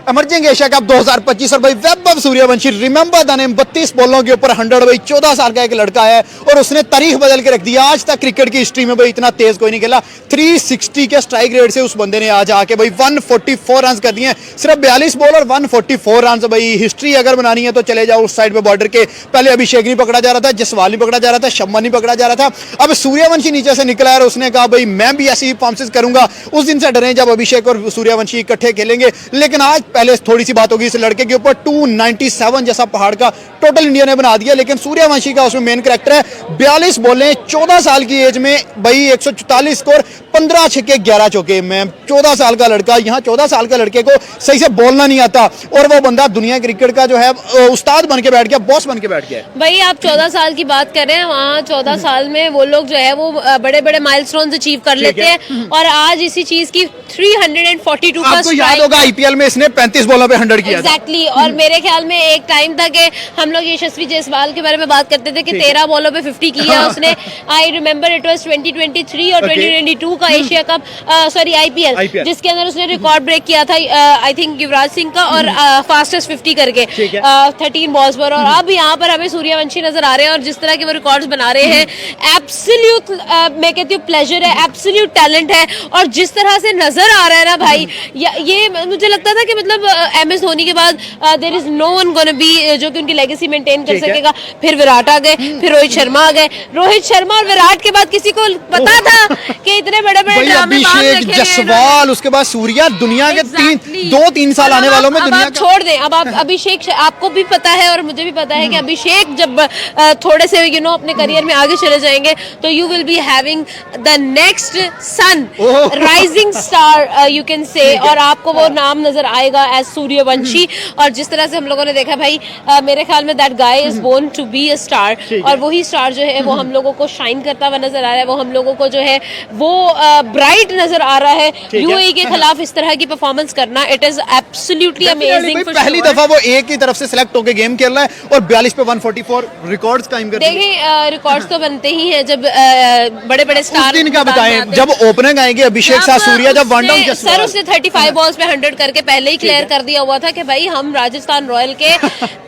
Emerging Asia cup 2025 और भाई Vaibhav Suryavanshi remember the name 32 बॉलों के ऊपर 100 भाई 14 साल का एक लड़का है और उसने तारीख बदल के रख दिया। आज तक क्रिकेट की हिस्ट्री में भाई इतना तेज कोई नहीं खेला। 360 के स्ट्राइक रेट से उस बंदे ने आज आके भाई 144 रन कर दिए हैं। सिर्फ 42 बॉल और 144 रन। भाई हिस्ट्री अगर बनानी है तो चले जाओ उस साइड पे बॉर्डर के। पहले अभिषेक नहीं पकड़ा जा रहा था, जसवाल नहीं पकड़ा जा रहा था, शम्मा नहीं पकड़ा जा रहा था। अब सूर्यवंशी नीचे से निकला है और उसने कहा भाई मैं भी ऐसी परफॉर्मेंस करूंगा। उस दिन से डरे जब अभिषेक और सूर्यवंशी इकट्ठे खेलेंगे। लेकिन आज पहले थोड़ी सी बात होगी इस लड़के के ऊपर। 297 जैसा पहाड़ का टोटल इंडिया ने बना दिया, लेकिन सूर्यवंशी का उसमें मेन कैरेक्टर है। 42 बॉलें 14 साल की एज में भाई 144 स्कोर, 15 छक्के 11 चौके में। 14 साल का लड़का, यहाँ 14 साल के लड़के को सही से बोलना नहीं आता और वो बंदा दुनिया क्रिकेट का जो है उस्ताद बन के बैठ गया, बॉस बन के बैठ गया। भाई आप 14 साल की बात कर रहे हैं, वहाँ 14 साल में वो लोग जो है वो बड़े बड़े माइलस्टोन्स अचीव कर लेते हैं और आज इसी चीज की 342 का आपको याद होगा आईपीएल में इसने 35 बॉलों पे 100 किया। एग्जैक्टली और मेरे ख्याल में एक टाइम था कि हम लोग यशस्वी जायसवाल के बारे में बात करते थे कि 13 बॉलों पे 50 किया उसने। आई रिमेम्बर इट वाज 2023 और 2022 का एशिया कप, सॉरी आईपीएल, जिसके अंदर उसने रिकॉर्ड ब्रेक किया था आई थिंक युवराज सिंह का और फास्टेस्ट 50 करके 13 बॉल्स पर। और अब यहाँ पर हमें सूर्यवंशी नजर आ रहे हैं और जिस तरह के वो रिकॉर्ड्स बना रहे हैं, एब्सोल्यूट मैं कहती हूँ प्लेजर है, एब्सोल्यूट टैलेंट है। और जिस तरह से नजर आ रहा है ना भाई, ये मुझे लगता था कि मतलब एमएस धोनी के बाद there is no one gonna be जो कि उनकी लेगेसी मेंटेन कर सकेगा। फिर विराट आ गए, फिर रोहित शर्मा आ गए। रोहित शर्मा और विराट के बाद किसी को पता था कि इतने बड़े बड़े ड्रामे अभिषेक, जसवाल, उसके बाद सूर्या, दुनिया के 2-3 साल आने वालों में दुनिया छोड़ दें। अब आप अभिषेक, आपको भी पता है और मुझे भी पता है कि अभिषेक जब थोड़े से अपने करियर में आगे चले जाएंगे तो you will be having the next sun, rising star you can say, और आपको वो नाम नजर आएगा एज सूर्यवंशी। और जिस तरह से हम लोगों ने देखा भाई, मेरे ख्याल में that guy is born to be a star, और वही स्टार जो है वो हम लोगों को शाइन करता हुआ नजर आ रहा है। वो हम लोगों को जो है वो ब्राइट नजर आ रहा है। यूएई के खिलाफ इस तरह की परफॉर्मेंस करना, इट इज एब्सोल्युटली अमेजिंग। पहली दफा वो एक ही तरफ से सिलेक्ट होकर गेम खेल रहा है और 42 पे 144 रिकॉर्ड्स कायम कर दिए। देखिए रिकॉर्ड्स तो बनते ही हैं जब बड़े बड़े स्टार। दिन का बताएं, जब ओपनर आएंगे अभिषेक साथ सूर्या, जब वन डाउन सर उसने 35 बॉल्स पे 100 करके पहले ही क्लियर कर दिया हुआ था कि भाई हम राजस्थान रॉयल के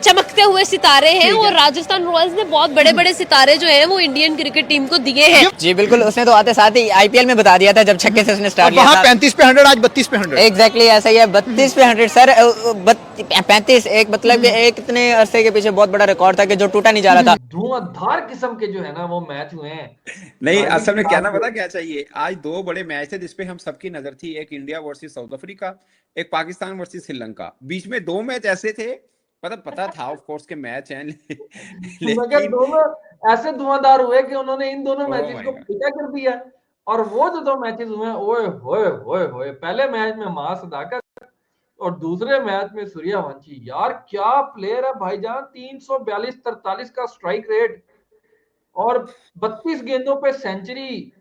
चमकते हुए सितारे हैं। और राजस्थान रॉयल्स ने बहुत बड़े बड़े सितारे जो हैं वो इंडियन क्रिकेट टीम को दिए हैं। जी बिल्कुल, उसने तो आते साथ ही आईपीएल में बता दिया था जब छक्के से उसने स्टार्ट किया था। 35 पे 100, आज 32 पे 100। एग्जैक्टली ऐसा ही है, 32 पे 100 सर। 35 एक मतलब कि एक इतने अरसे के पीछे बहुत बड़ा रिकॉर्ड था कि जो टूटा नहीं जा रहा था। धुआंधार किस्म के जो है ना वो मैच हुए हैं। नहीं, असल में कहना पता क्या चाहिए, आज 2 बड़े मैच थे जिसपे हम सबकी नजर थी। एक इंडिया वर्सेस साउथ अफ्रीका, एक पाकिस्तान वर्सेस श्रीलंका। बीच में 2 मैच ऐसे थे, पता था ऑफ कोर्स के मैच हैं लेकिन दोनों ऐसे धुआंधार हुए कि उन्होंने इन दोनों मैचेस को पीछा कर दिया। और वो जो 2 मैचेस हुए, ओए होए होए होए, पहले मैच में मां सदाकत और दूसरे मैच में सूर्यवंशी। यार क्या प्लेयर है भाईजान, 342-43 का स्ट्राइक रेट और 32 गेंदों पे century.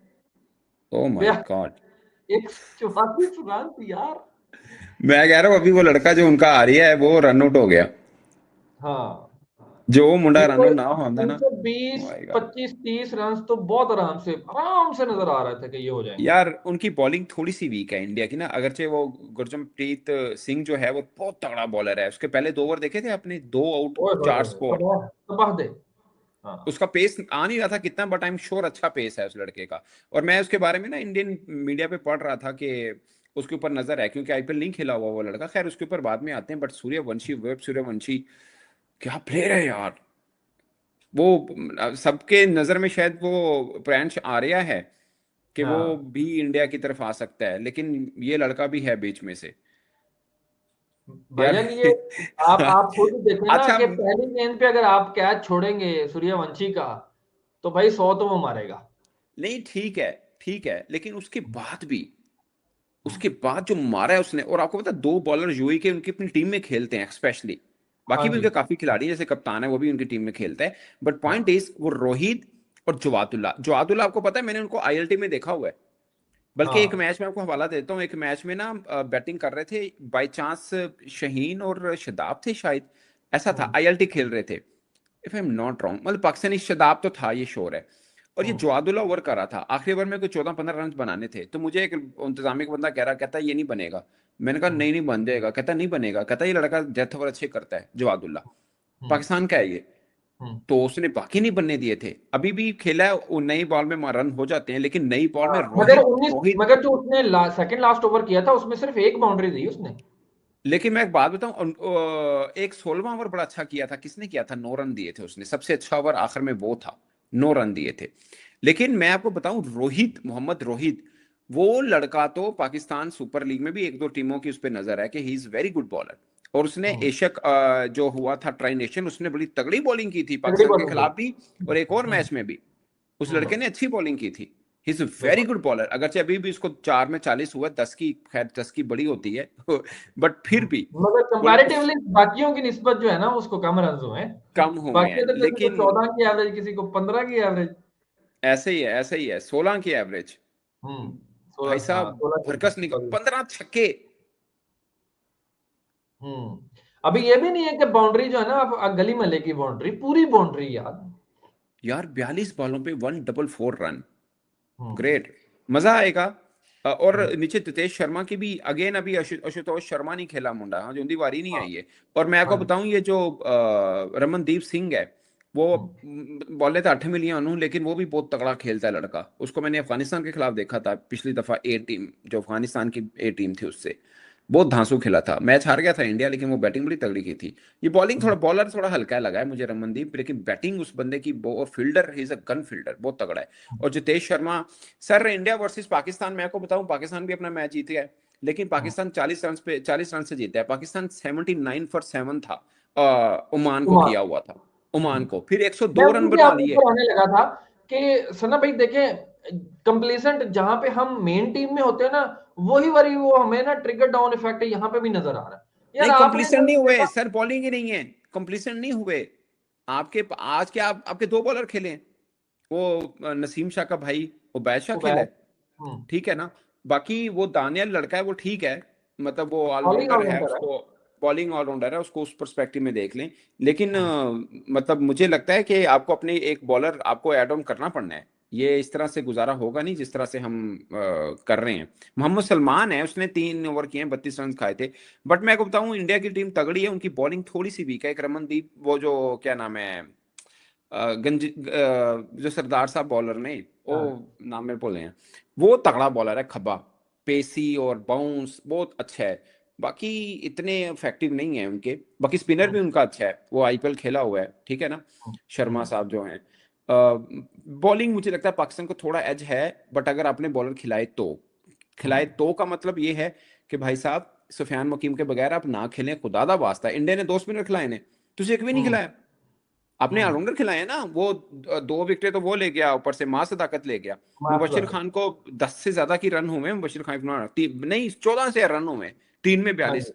Oh my God, 144 run यार। मैं कह रहा हूँ अभी वो लड़का जो उनका आ रही है वो रन आउट हो गया। हाँ, जो मुंडा रन आउट ना होता ना, 20, 25, 30 रन तो बहुत आराम से नजर आ रहा था कि ये हो जाएंगे। यार उनकी बॉलिंग थोड़ी सी वीक है इंडिया की ना। अगरचे वो गुरजमप्रीत सिंह जो है वो बहुत तगड़ा बॉलर है। उसके पहले 2 ओवर देखे थे आपने, 2 आउट 4 स्कोर, तबाह दे। हाँ। उसका पेस आ नहीं रहा था कितना, बट आई एम श्योर अच्छा पेस है उस लड़के का। और मैं उसके बारे में ना इंडियन मीडिया पे पढ़ रहा था कि उसके ऊपर नजर है, क्योंकि आईपीएल नहीं खेला हुआ वो लड़का। खैर उसके ऊपर बाद में आते हैं, बट सूर्यवंशी, वैभव सूर्यवंशी क्या प्लेयर है यार। वो सबके नजर में शायद वो प्रियांश आर्या है कि वो भी इंडिया की तरफ आ सकता है, लेकिन ये लड़का भी है बीच में से। भैया ये आप खुद देखें ना अच्छा, कि पहली गेंद पे अगर आप कैच छोड़ेंगे सूर्यवंशी का तो भाई 100 तो वो मारेगा। नहीं ठीक है, लेकिन उसके बाद जो मारा है उसने। और आपको पता 2 बॉलर यूएई के उनकी अपनी टीम में खेलते हैं स्पेशली, बाकी भी उनके काफी खिलाड़ी जैसे कप्तान है वो भी उनकी टीम में खेलता है। बट पॉइंट इज वो रोहित और जवादुल्ला आपको पता है, मैंने उनको आईएलटी में देखा हुआ है। बल्कि एक मैच में आपको हवाला देता हूँ, एक मैच में ना बैटिंग कर रहे थे बाय चांस शहीन और शदाब थे शायद, ऐसा था। आईएलटी खेल रहे थे if I am not wrong, मतलब पाकिस्तानी शदाब तो था, ये श्योर है। और ये जवादुल्ला ओवर कर रहा था, आखिरी ओवर में कोई 14-15 रन बनाने थे, तो मुझे एक इंतजामी का बंदा कहता है ये नहीं बनेगा। मैंने कहा नहीं बन जाएगा, कहता नहीं बनेगा, कहता ये लड़का डेथ ओवर अच्छे करता है जवादुल्ला, पाकिस्तान का है ये। तो उसने बाकी नहीं बनने दिए थे, अभी भी खेला है, वो नई बॉल में रन हो जाते हैं, लेकिन नई बॉल में मगर जो उसने सेकंड लास्ट ओवर किया था उसमें सिर्फ एक बाउंड्री दी उसने। लेकिन मैं एक बात बताऊं, एक 16वां ओवर बड़ा अच्छा किया था, किसने किया था, 9 रन दिए थे उसने, सबसे अच्छा ओवर आखिर में वो था, 9 रन दिए थे। लेकिन मैं आपको बताऊं, मोहम्मद रोहित, वो लड़का तो पाकिस्तान सुपर लीग में भी एक दो टीमों की उस पर नजर है कि he is very good bowler, और उसने एशिया जो हुआ था ट्राई नेशन, उसने बड़ी तगड़ी बॉलिंग की थी पाकिस्तान के खिलाफ भी, और एक और मैच में भी उस लड़के ने अच्छी बॉलिंग की थी। He is very good bowler, अगरचे अभी भी उसको 4 में 40 हुआ, 10 की, खैर 10 की बड़ी होती है बट फिर भी मगर कंपैरेटिवली बाकियों की निस्बत जो है ना उसको कम रन हुए हैं, कम हुए बाकी हैं, तो किसी लेकिन को 14 की एवरेज, किसी को 15 की एवरेज। ऐसे ही है 16 की एवरेज। भाई 16, हाँ साहब 16 भरकस निकल, 15 छक्के। अभी ये भी नहीं है कि बाउंड्री जो है ना, आप गली महल्ले की बाउंड्री, पूरी बाउंड्री यार 42 बॉलों पे 144 रन, हम्म ग्रेट, मजा आएगा। और हम्म नीचे तितेश शर्मा की भी अगेन, अभी आशुतोष शर्मा नहीं खेला मुंडा, हाँ, जो उनकी बारी नहीं हाँ आई है। और मैं आपको हाँ बताऊं, ये जो रमनदीप सिंह है, वो हम्म बोले तो 8 मिलियन हूँ, लेकिन वो भी बहुत तगड़ा खेलता है लड़का, उसको मैंने अफगानिस्तान के खिलाफ देखा था पिछली दफा, ए टीम, जो अफगानिस्तान की ए टीम थी, उससे बहुत धांसू खेला था, मैच हार गया था इंडिया, लेकिन वो बैटिंग बड़ी तगड़ी की थी। ये बॉलिंग थोड़ा, बॉलर थोड़ा हल्का लगा है मुझे रमनदीप, लेकिन बैटिंग उस बंदे की, और fielder, he is a gun fielder, बहुत तगड़ा है। और Jitesh Sharma, sir India versus Pakistan, मैं आपको बताऊं, पाकिस्तान भी अपना मैच जीत गया है, लेकिन पाकिस्तान 40 रन से जीता है, पाकिस्तान 79 फॉर 7 था, ओमान को कुमार। किया हुआ था, ओमान को, फिर मैं 102 रन उसी के बनवा आपके लिए। ऊपर आने लगा था कि सना भाई देखें, कंप्लीसेंट जहां पे हम मेन टीम में होते हैं ना, वही वाली वो हमें ना ट्रिगर डाउन इफेक्ट यहाँ पे भी नजर आ रहा है यार। नहीं आपने कंप्लीशन जब नहीं हुए देखा, सर, बॉलिंग ही नहीं है, कंप्लीशन नहीं हुए आपके, आज के आपके 2 बॉलर खेले हैं, वो नसीम शाह का भाई, वो बादशाह वो खेला बैट है, ठीक है ना, बाकी वो दानियल लड़का है, वो ठीक है, मतलब वो बॉलिंग ऑलराउंडर है, ऑलराउंडर है। उसको बॉलिंग ऑलराउंडर है, उसको उस पर्सपेक्टिव में देख लें। लेकिन मतलब मुझे लगता है कि आपको अपने एक बॉलर आपको ऐड ऑन करना पड़ना है, ये इस तरह से गुजारा होगा नहीं जिस तरह से हम कर रहे हैं। मोहम्मद सलमान है, उसने 3 ओवर किए हैं, 32 रन खाए थे। बट मैं आपको बताऊं, इंडिया की टीम तगड़ी है, उनकी बॉलिंग थोड़ी सी वीक है। एक रमनदीप, वो जो क्या नाम है, जो सरदार साहब बॉलर ने, वो हाँ नाम में बोले हैं, वो तगड़ा बॉलर है, खब्बा, पेसी और बाउंस बहुत अच्छा है, बाकी इतने इफेक्टिव नहीं है उनके। बाकी स्पिनर भी उनका अच्छा है, वो आईपीएल खेला हुआ है, ठीक है ना, शर्मा साहब जो हैं। बॉलिंग मुझे लगता है पाकिस्तान को थोड़ा एज है, बट अगर आपने बॉलर खिलाए तो का मतलब ये है कि भाई साहब, सुफियान वकीम के बगैर आप ना खेलें, खुदा दा वास्ता। इंडिया ने 2 स्पिनर खिलाए ने, तुझे एक भी नहीं खिलाया, आपने ऑलराउंडर खिलाए ना, वो 2 विकेटें तो वो ले गया, ऊपर से मां सदाकत ले गया। मुबशिर खान को 10 से ज्यादा की रन हुए, मुबशिर खान नहीं 14 से रन हुए, 3 में 42,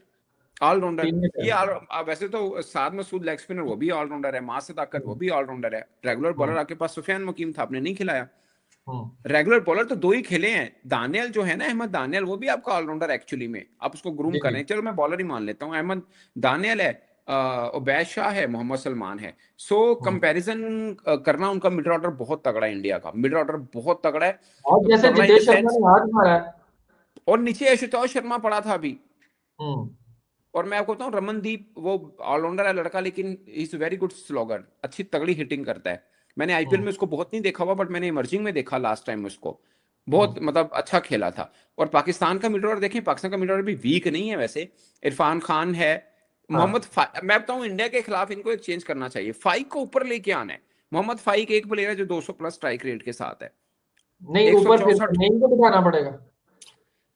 ऑलराउंडर। ये वैसे तो साद मसूद लेग स्पिनर, वो भी ऑलराउंडर है, मां सदाकत वो भी ऑलराउंडर है। रेगुलर बॉलर आपके पास सुफियान वकीम था, आपने नहीं खिलाया। रेगुलर बॉलर तो 2 ही खेले हैं, दानियल जो है ना, अहमद दानियल, वो भी आपका ऑलराउंडर एक्चुअली में, आप उसको ग्रूम कर रहे हैं, चलो मैं बॉलर ही मान लेता हूँ, अहमद दानियल है, उबैद शाह है, मोहम्मद सलमान है। सो कंपैरिजन करना, उनका मिडिल ऑर्डर बहुत तगड़ा है, इंडिया का मिडिल ऑर्डर बहुत तगड़ा है, और जैसे तगड़ा in the Jitesh Sharma sense, ने आज मारा है। और नीचे आशुतोष शर्मा पड़ा था अभी। हम्म और मैं आपको बताऊं, रमनदीप वो ऑलराउंडर है लड़का, लेकिन इज वेरी गुड स्लॉगर, अच्छी तगड़ी हिटिंग करता है। मैंने आईपीएल में उसको बहुत नहीं देखा हुआ, बट मैंने इमर्जिंग में देखा लास्ट टाइम उसको, बहुत मतलब अच्छा खेला था। और पाकिस्तान का मिडल ऑर्डर देखें, पाकिस्तान का मिडल ऑर्डर भी वीक नहीं है वैसे, इरफान खान है, मैं बताऊं इंडिया के खिलाफ इनको एक चेंज करना चाहिए, फाइक को ऊपर लेके आना है। मोहम्मद फाइक एक प्लेयर है जो 200 प्लस स्ट्राइक रेट के साथ है, नहीं, ऊपर फिर 164। नहीं को बिठाना पड़ेगा।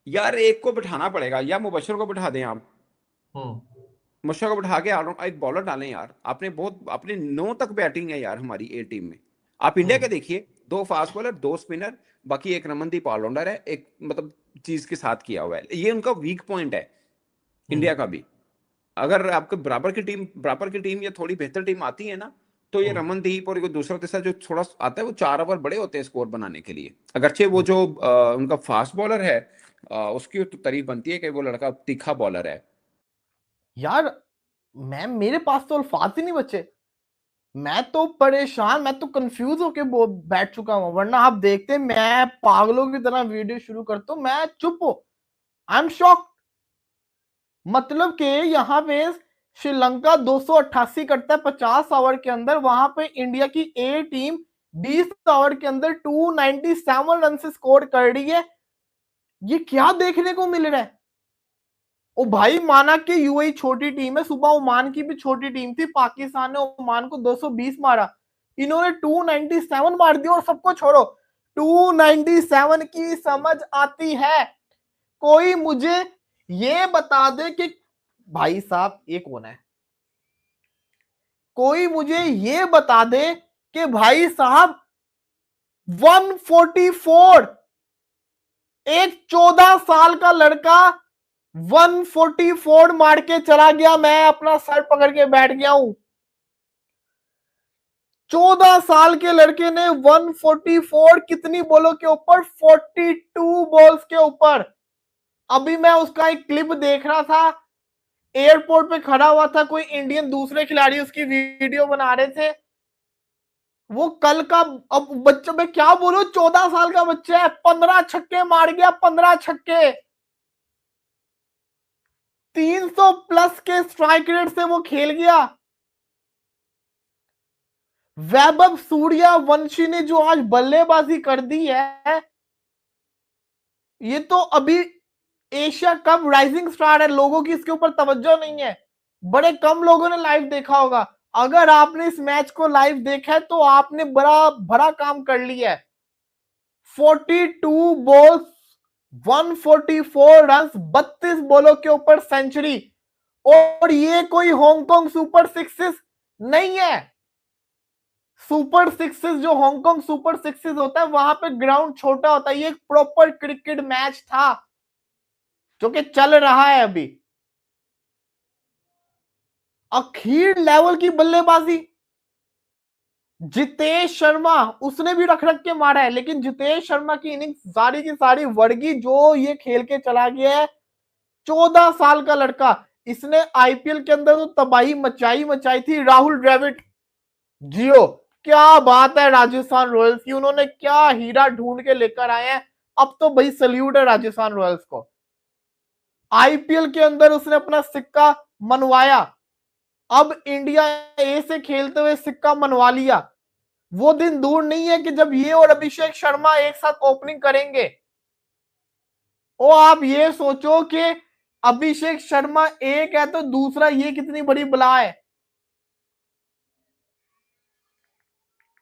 यार एक को बिठाना पड़ेगा, या मुबशर को बिठा दें आप, हम्म मुबशर को बिठा के एक बॉलर डालें यार, आपने बहुत, अपने 9 तक बैटिंग है यार हमारी ए टीम में। आप इंडिया के देखिए, 2 फास्ट बॉलर, 2 स्पिनर, बाकी एक रमनदीप ऑलराउंडर है, एक मतलब चीज के साथ किया हुआ है, ये उनका वीक पॉइंट है इंडिया का भी। अगर आपको बराबर की टीम या थोड़ी बेहतर टीम आती है ना, तो ये रमनदीप और दूसरा तीसरा जो थोड़ा आता है, वो 4 ओवर बड़े होते हैं स्कोर बनाने के लिए। अगरचे वो जो उनका फास्ट बॉलर है, उसकी तो तारीफ बनती है कि वो लड़का तीखा बॉलर है। यार मैम, मेरे पास तो अल्फाज ही नहीं बचे। मैं तो परेशान, मैं तो कंफ्यूज होके बैठ चुका हूं। वरना आप देखते मैं पागलों की तरह वीडियो शुरू करता हूं, मैं चुप हूं। I am shocked. मतलब कि यहाँ पे श्रीलंका 288 करता है 50 ओवर के अंदर, वहां पे इंडिया की ए टीम 20 ओवर के अंदर 297 रन से स्कोर कर रही है। ये क्या देखने को मिल रहा है? ओ भाई, माना कि यूएई छोटी टीम है, सुबह ओमान की भी छोटी टीम थी, पाकिस्तान ने ओमान को 220 मारा, इन्होंने 297 मार दिया। और सबको छोड़ो, 297 की समझ आती है? कोई मुझे ये बता दे कि भाई साहब ये कौन है? कोई मुझे ये बता दे कि भाई साहब 144, एक 14 साल का लड़का 144 मार के चला गया। मैं अपना सर पकड़ के बैठ गया हूं। 14 साल के लड़के ने 144 कितनी बॉलों के ऊपर? 42 बॉल्स के ऊपर। अभी मैं उसका एक क्लिप देख रहा था, एयरपोर्ट पे खड़ा हुआ था, कोई इंडियन दूसरे खिलाड़ी उसकी वीडियो बना रहे थे। वो कल का, अब बच्चों में क्या बोलूं, 14 साल का बच्चा है, 15 छक्के मार गया, 15 छक्के, 300 प्लस के स्ट्राइक रेट से वो खेल गया। वैभव सूर्यवंशी ने जो आज बल्लेबाजी कर दी है, ये तो अभी एशिया कप राइजिंग स्टार है, लोगों की इसके ऊपर तवज्जो नहीं है। बड़े कम लोगों ने लाइव देखा होगा। अगर आपने इस मैच को लाइव देखा है तो आपने बड़ा बड़ा काम कर लिया है। 42 बॉल्स, 144 रन, 32 बॉलों के ऊपर सेंचुरी। और ये कोई हांगकांग सुपर सिक्सेस नहीं है। सुपर सिक्सेस, जो हांगकांग सुपर सिक्सेस होता है, वहां पे ग्राउंड छोटा होता है। ये एक प्रॉपर क्रिकेट मैच था जो कि चल रहा है अभी। अखीर लेवल की बल्लेबाजी। जितेश शर्मा, उसने भी रख रख के मारा है, लेकिन जितेश शर्मा की इनिंग्स सारी की सारी वर्गी जो ये खेल के चला गया है। 14 साल का लड़का, इसने आईपीएल के अंदर तो तबाही मचाई थी। राहुल द्रविड़, जियो, क्या बात है राजस्थान रॉयल्स की, उन्होंने क्या हीरा ढूंढ के लेकर आए हैं। अब तो भाई सल्यूट है राजस्थान रॉयल्स को। आईपीएल के अंदर उसने अपना सिक्का मनवाया। अब इंडिया ए से खेलते हुए सिक्का मनवा लिया। वो दिन दूर नहीं है कि जब ये और अभिषेक शर्मा एक साथ ओपनिंग करेंगे। ओ आप ये सोचो कि अभिषेक शर्मा एक है तो दूसरा ये कितनी बड़ी बला है,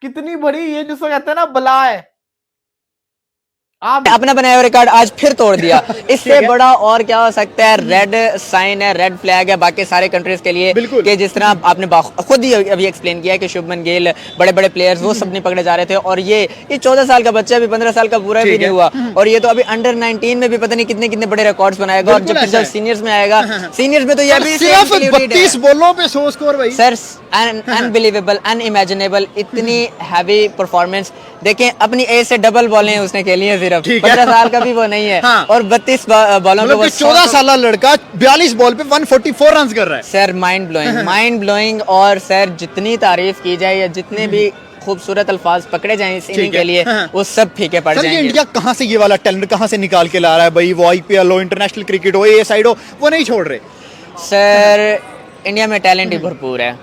कितनी बड़ी ये जिसको कहते हैं ना बला है। आप अपना बनाया हुआ रिकॉर्ड आज फिर तोड़ दिया। इससे बड़ा और क्या हो सकता है? रेड साइन है, रेड फ्लैग है बाकी सारे कंट्रीज के लिए कि जिस तरह आपने खुद ही अभी एक्सप्लेन किया कि शुभमन गिल, बड़े बड़े प्लेयर्स वो सब नहीं पकड़े जा रहे थे। और ये 14 साल का बच्चा भी 15 साल का पूरा भी नहीं हुआ, और ये तो अभी अंडर 19 में भी पता नहीं कितने कितने बड़े रिकॉर्ड्स बनाएगा। और जब सीनियर्स में आएगा, सीनियर्स में तो ये भी सिर्फ 32 बॉलों पे 100 स्कोर भाई। सर अनबिलीवेबल, अनइमेजिनेबल, इतनी हैवी परफॉर्मेंस। देखें, अपनी एज से डबल बॉलें उसने खेली है, सिर्फ 15 साल का भी वो नहीं है। हाँ। और 32 बॉलों पे 14 साल लड़का 42 बॉल पे 144 रन कर रहा है। Sir mind blowing, mind blowing. और सर जितनी तारीफ की जाए या जितने भी खूबसूरत अल्फाज पकड़े जाएं इस इनिंग के लिए, हाँ। वो सब फीके पड़ जाएंगे। इंडिया कहाँ से ये वाला टैलेंट कहाँ से निकाल के ला रहा है भाई? वो आईपीएल हो, इंटरनेशनल क्रिकेट हो, ये साइड हो, वो नहीं छोड़ रहे। सर इंडिया में टैलेंट ही भरपूर है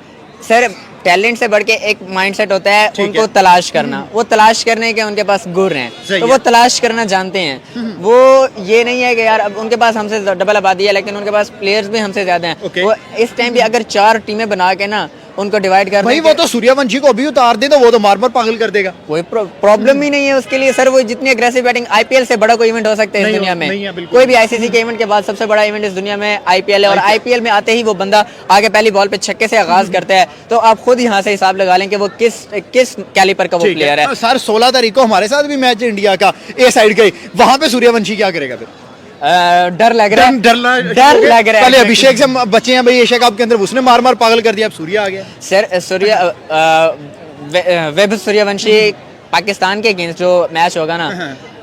सर। टैलेंट से बढ़ के एक माइंडसेट होता है उनको तलाश करना। वो तलाश करने के उनके पास गुर हैं, तो वो तलाश करना जानते हैं। वो ये नहीं है कि यार अब उनके पास हमसे डबल आबादी है लेकिन उनके पास प्लेयर्स भी हमसे ज्यादा हैं। वो इस टाइम भी अगर 4 टीमें बना के ना उनको डिवाइड कर भाई, वो तो सूर्यवंशी को अभी उतार दे तो वो तो मार पागल कर देगा। कोई प्रॉब्लम ही नहीं है उसके लिए सर। वो जितनी अग्रेसिव बैटिंग, आईपीएल से बड़ा कोई इवेंट हो सकता है इस दुनिया में? कोई भी आईसीसी के इवेंट के बाद सबसे बड़ा इवेंट इस दुनिया में आईपीएल है। और आईपीएल में आते ही वो बंदा आगे पहली बॉल पे छक्के से आगाज करता है, तो आप खुद यहाँ से हिसाब लगा लें कि वो किस कैलिबर का वो प्लेयर है। सर 16 तारीख को हमारे साथ भी मैच इंडिया का ए साइड गई, वहां पे सूर्यवंशी क्या करेगा फिर? डर लग रहा है। पहले अभिषेक से बचे हैं भाई एशिया कप के अंदर, उसने मार मार पागल कर दिया, अब सूर्य आ गया। सर सूर्य, वैभव सूर्यवंशी पाकिस्तान के अगेंस्ट जो मैच होगा ना,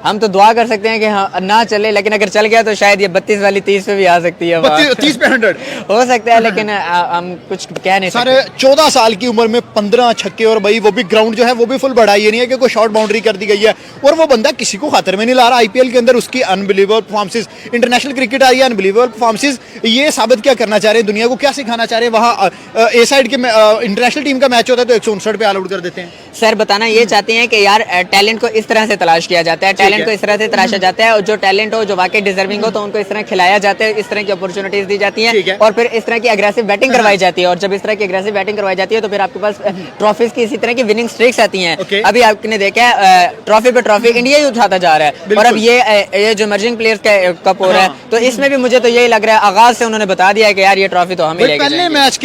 हम तो दुआ कर सकते हैं कि हाँ ना चले, लेकिन अगर चल गया तो शायद ये 32 वाली 30 पे भी आ सकती है बात। 30 पे 100 हो सकता है, लेकिन हम कुछ कह नहीं सर। सकते। 14 साल की उम्र में 15 छक्के, और भाई वो भी ग्राउंड जो है वो भी फुल बड़ा, ये नहीं है कि कोई शॉर्ट बाउंड्री कर दी गई है, और वो बंदा किसी को खतरे में नहीं ला रहा। आईपीएल के अंदर उसकी unbelievable performance, international cricket I है अनबिलीवेबल परफॉर्मेंस। ये साबित क्या करना चाह रहे हैं, दुनिया को क्या सिखाना चाह रहे हैं? वहाँ ए साइड के इंटरनेशनल टीम का मैच होता है तो 159 पे ऑल आउट कर देते हैं। सर बताना ये चाहते हैं कि यार टैलेंट को इस तरह से तलाश किया जाता है, टैलेंट को इस तरह से तलाशा जाता है, और जो टैलेंट हो, जो वाकई डिजर्विंग हो, तो उनको इस तरह खिलाया जाता है, इस तरह की अपॉर्चुनिटीज दी जाती हैं, और फिर इस तरह की अग्रेसिव बैटिंग करवाई जाती है। और जब इस तरह की अग्रेसिव बैटिंग करवाई जाती है तो फिर आपके पास ट्रॉफीज की इसी तरह की विनिंग स्ट्रिक्स आती हैं। अभी आपने देखा है ट्रॉफी पे ट्रॉफी इंडिया ही उठाता जा रहा है, और अब ये जो इमर्जिंग प्लेयर्स का कप हो रहा है, तो इसमें भी मुझे तो यही लग रहा है आगाज से उन्होंने बता दिया है कि यार ये ट्रॉफी तो हमें पहले मैच